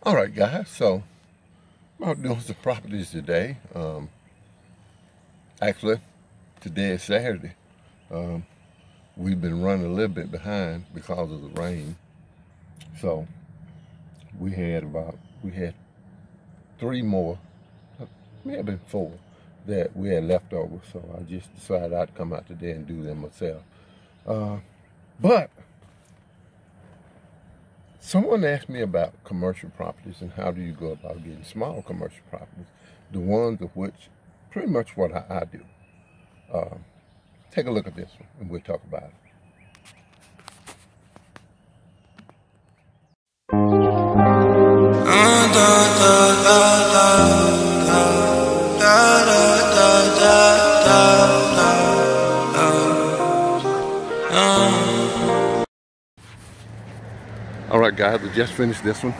All right, guys, so I'm out doing some properties today. Actually, today is Saturday. Um, we've been running a little bit behind because of the rain. So we had three more, maybe four, that we had left over. So I just decided I'd come out today and do them myself. But someone asked me about commercial properties and how do you go about getting small commercial properties, the ones of which pretty much what I do. Take a look at this one and we'll talk about it. All right, guys, we just finished this one.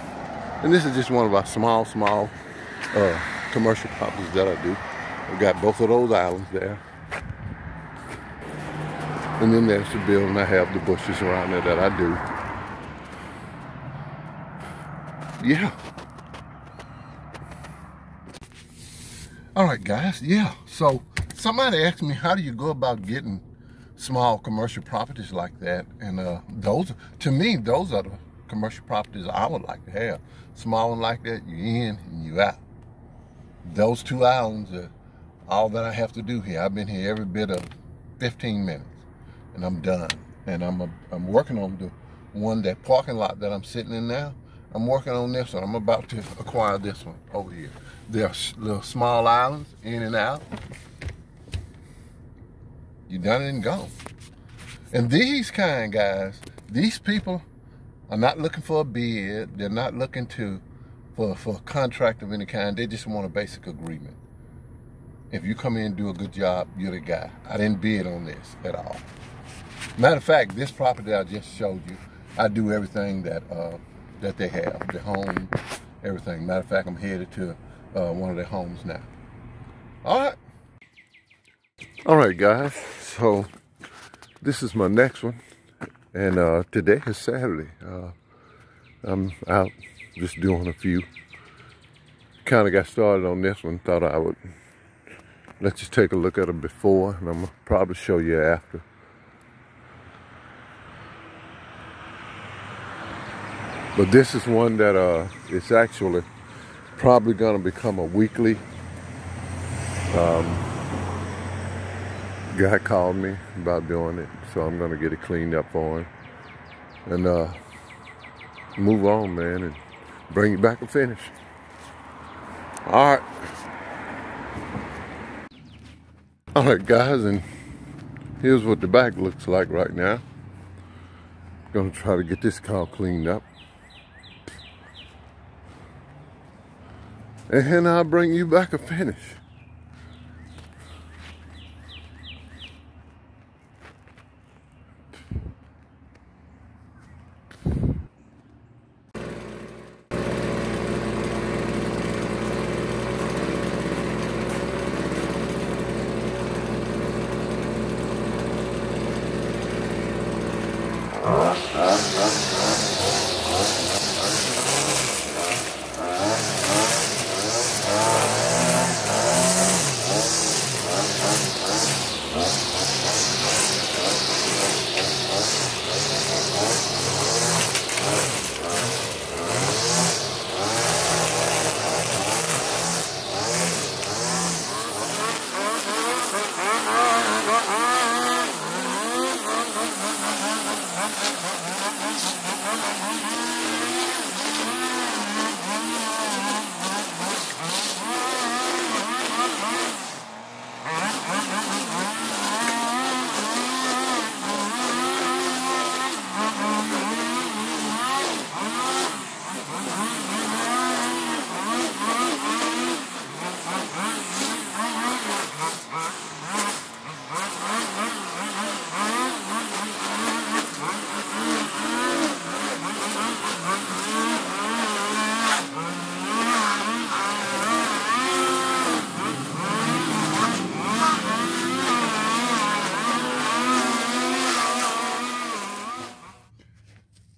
And this is just one of our small commercial properties that I do. I've got both of those islands there. And then there's the building. I have the bushes around there that I do. Yeah. All right, guys. Yeah. So somebody asked me, how do you go about getting small commercial properties like that? And those, to me, those are the commercial properties I would like to have. Small one like that, you in and you out. Those two islands are all that I have to do here. I've been here every bit of 15 minutes, and I'm done. And I'm working on the one, that parking lot that I'm sitting in now. I'm working on this one. I'm about to acquire this one over here. They're little small islands, in and out. You done and gone. And these kind guys, these people are not looking for a bid. They're not looking for a contract of any kind. They just want a basic agreement. If you come in and do a good job, you're the guy. I didn't bid on this at all. Matter of fact, this property I just showed you, I do everything that they have, the home, everything. Matter of fact, I'm headed to one of their homes now. All right, guys. So this is my next one, and today is Saturday. I'm out just doing a few. Kind of got started on this one. Thought I would let you take a look at it before, and I'm gonna probably show you after. But this is one that it's actually probably gonna become a weekly. Guy called me about doing it, so I'm gonna get it cleaned up for him and move on, man, and bring it back and finish. All right, guys, and here's what the back looks like right now. Gonna try to get this car cleaned up, and I'll bring you back a finish.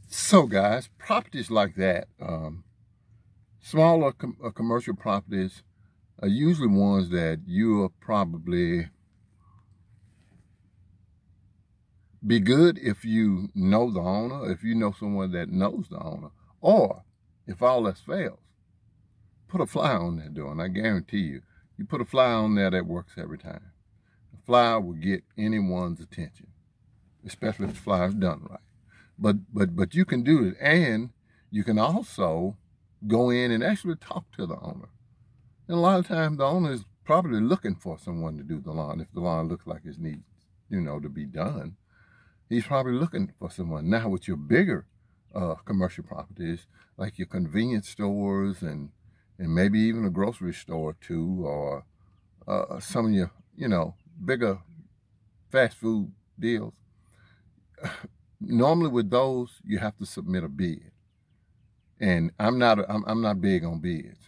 So guys, properties like that, Smaller commercial properties are usually ones that you will probably be good if you know the owner, if you know someone that knows the owner, or if all else fails, put a flyer on that door, and I guarantee you, you put a flyer on there that works every time. The flyer will get anyone's attention, especially if the flyer's done right. But you can do it, and you can also go in and actually talk to the owner. And a lot of times the owner is probably looking for someone to do the lawn. If the lawn looks like it needs, to be done, he's probably looking for someone. Now with your bigger commercial properties, like your convenience stores and maybe even a grocery store too, or some of your, bigger fast food deals, normally with those, you have to submit a bid. And I'm not big on bids.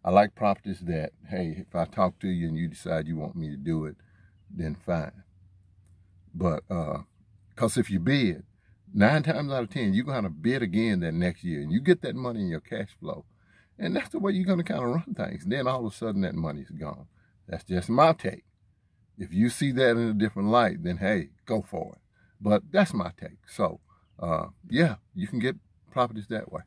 I like properties that, hey, if I talk to you and you decide you want me to do it, then fine. But because if you bid, 9 times out of 10, you're going to bid again that next year, and you get that money in your cash flow. And that's the way you're going to kind of run things. And then all of a sudden that money's gone. That's just my take. If you see that in a different light, then hey, go for it. But that's my take. So, yeah, you can get properties that way.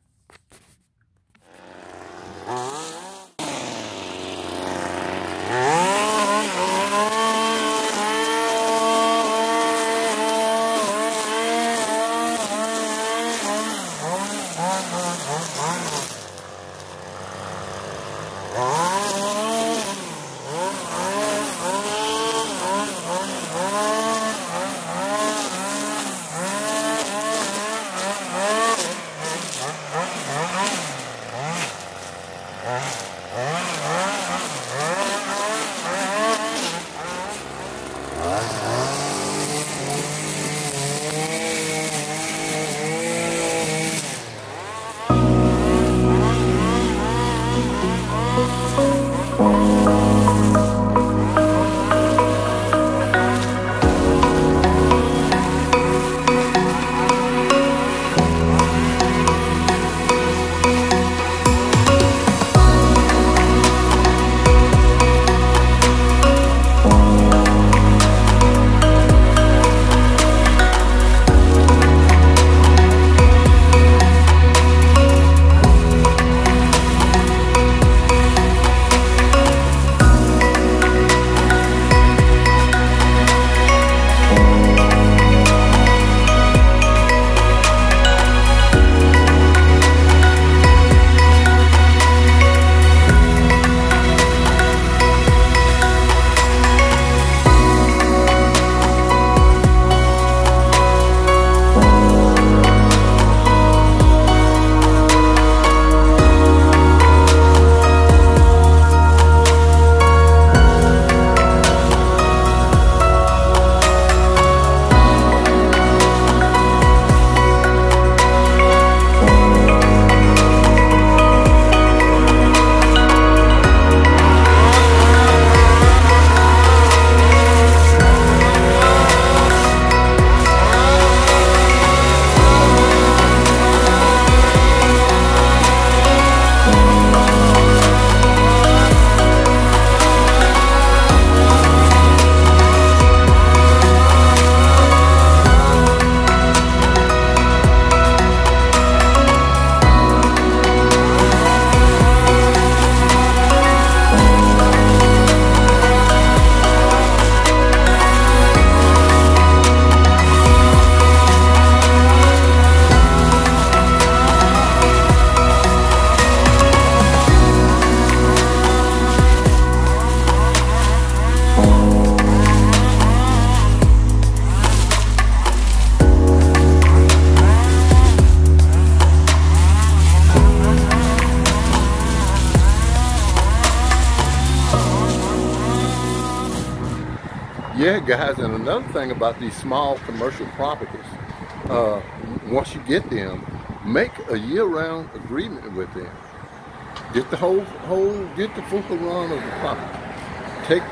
Yeah, guys, and another thing about these small commercial properties, once you get them, make a year-round agreement with them. Get the get the full run of the property.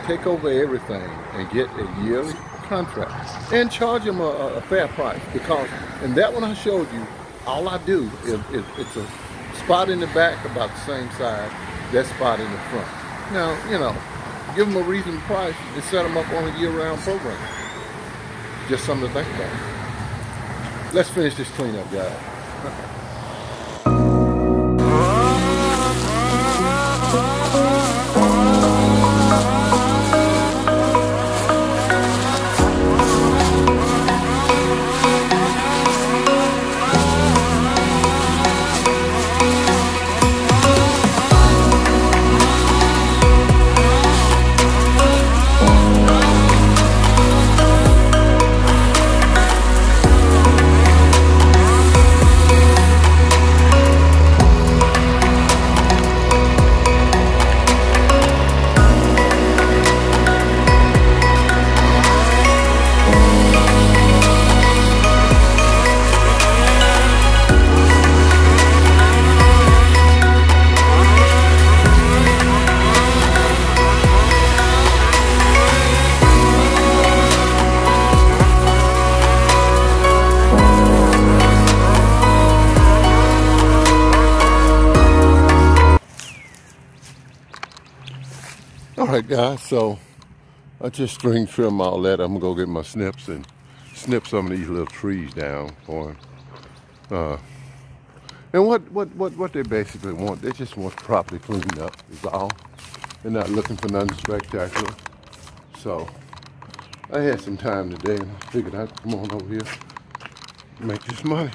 Take over everything and get a yearly contract and charge them a fair price, because in that one I showed you, all I do is it's a spot in the back about the same size, that spot in the front. Now, you know, give them a reasonable price and set them up on a year-round program. Just something to think about. Let's finish this cleanup, guys. Alright guys, so I just string trim all that. I'm gonna go get my snips and snip some of these little trees down for them. And what they basically want, they just want properly cleaned up is all. They're not looking for nothing spectacular. So I had some time today and I figured I'd come on over here and make this money.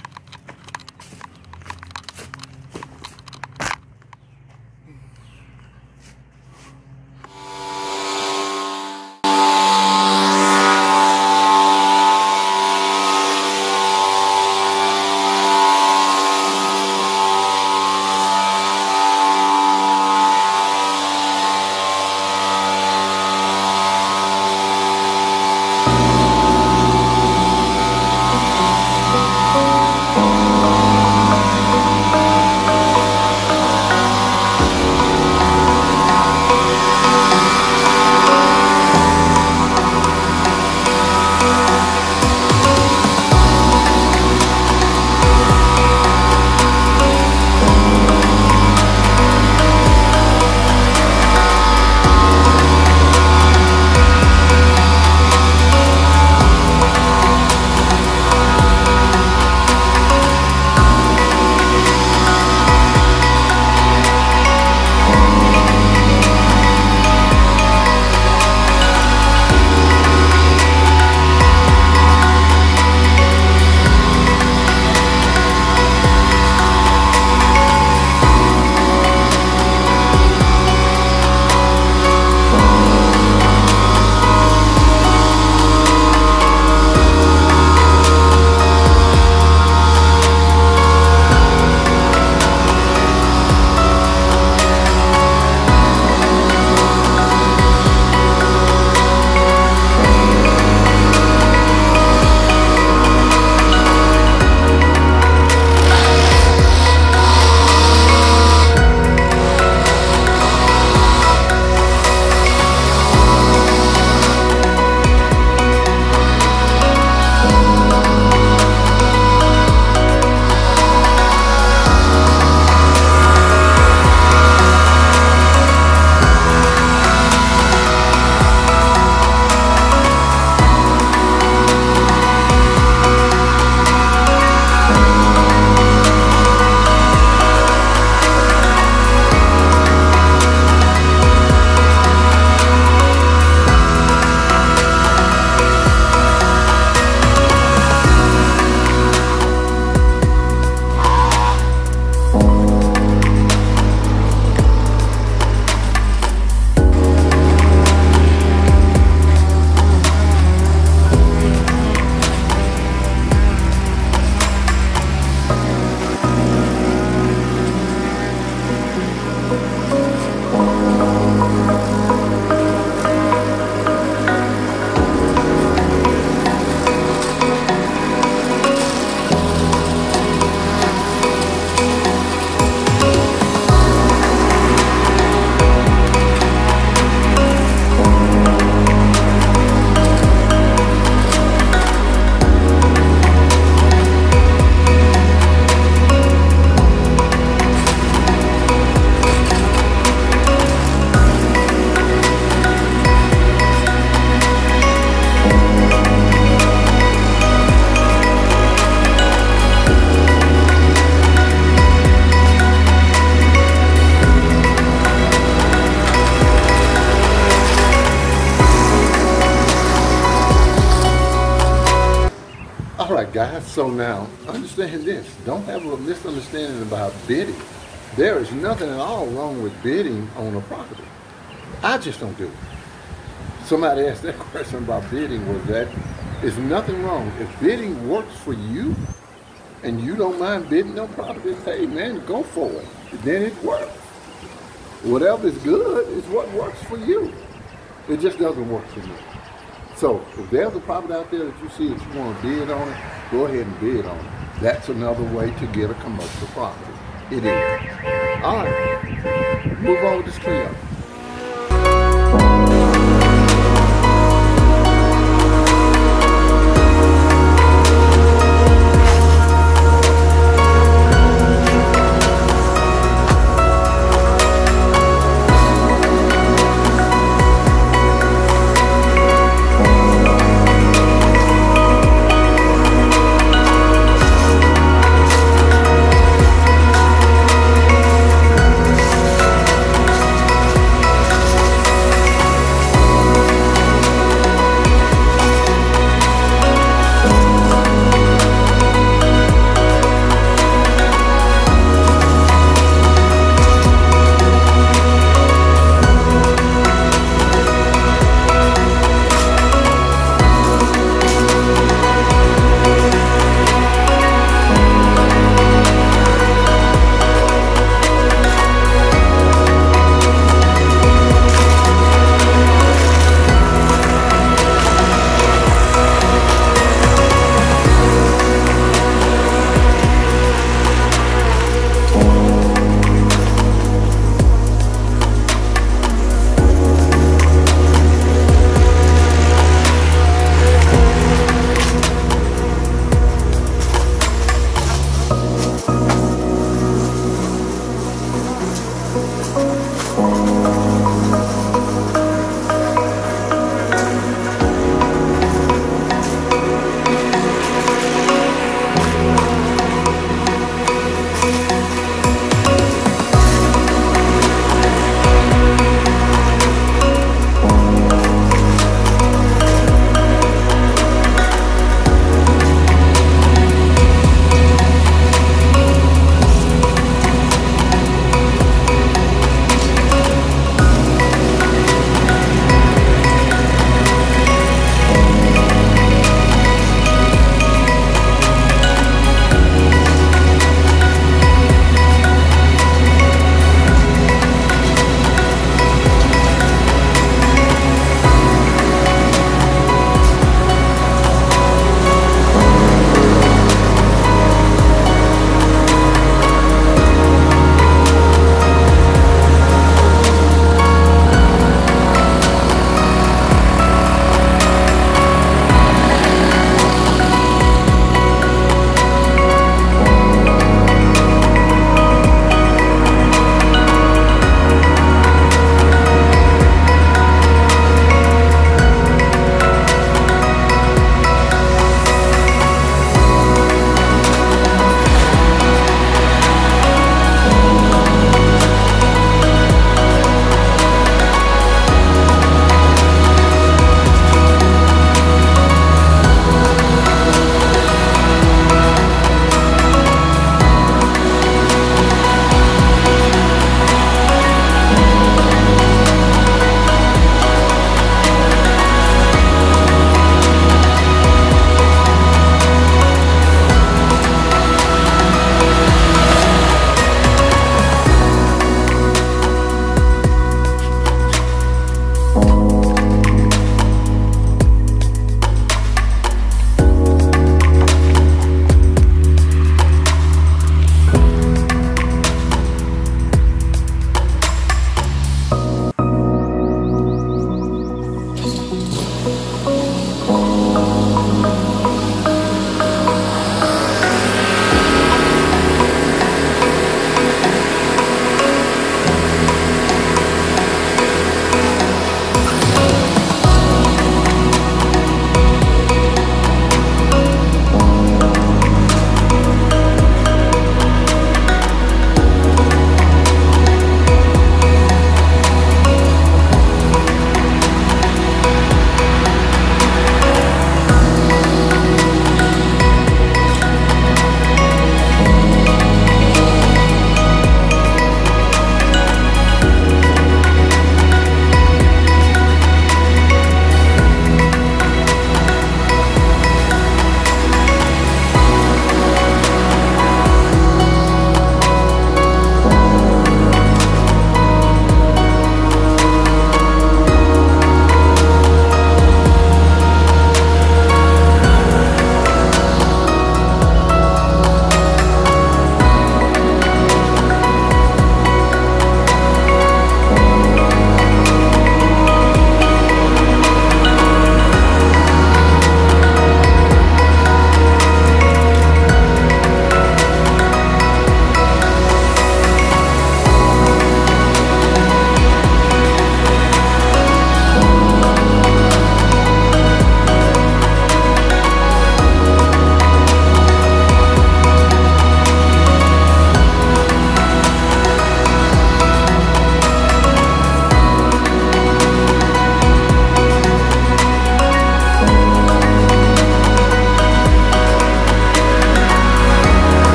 guys. So now, understand this. Don't have a misunderstanding about bidding. There is nothing at all wrong with bidding on a property. I just don't do it. Somebody asked that question about bidding, was that there's nothing wrong. If bidding works for you and you don't mind bidding on property, hey man, go for it. Then it works. Whatever is good is what works for you. It just doesn't work for me. So if there's a property out there that you see that you want to bid on it, go ahead and bid on it. That's another way to get a commercial property. It is. All right, move on with this cleanup.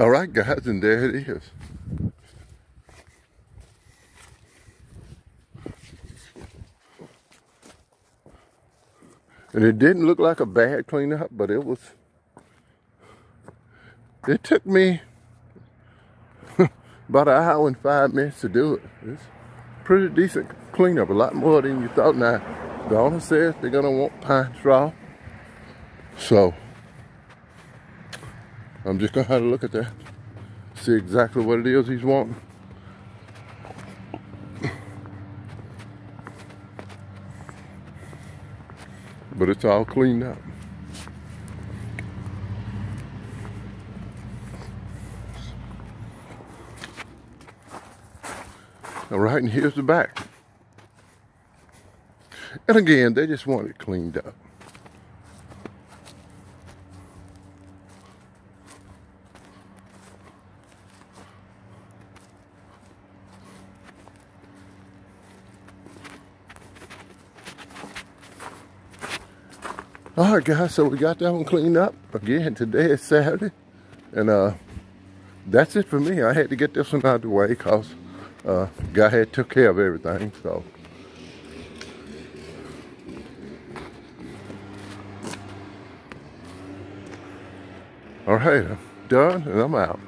All right, guys, and there it is. And it didn't look like a bad cleanup, but it took me about an hour and 5 minutes to do it. It's pretty decent cleanup, a lot more than you thought. Now, the owner says they're gonna want pine straw. So, I'm just gonna have to look at that, see exactly what it is he's wanting. But it's all cleaned up. All right, and here's the back. And again, they just want it cleaned up. All right, guys, so we got that one cleaned up. Again, today is Saturday, and that's it for me. I had to get this one out of the way because guy had took care of everything. So, all right, I'm done and I'm out.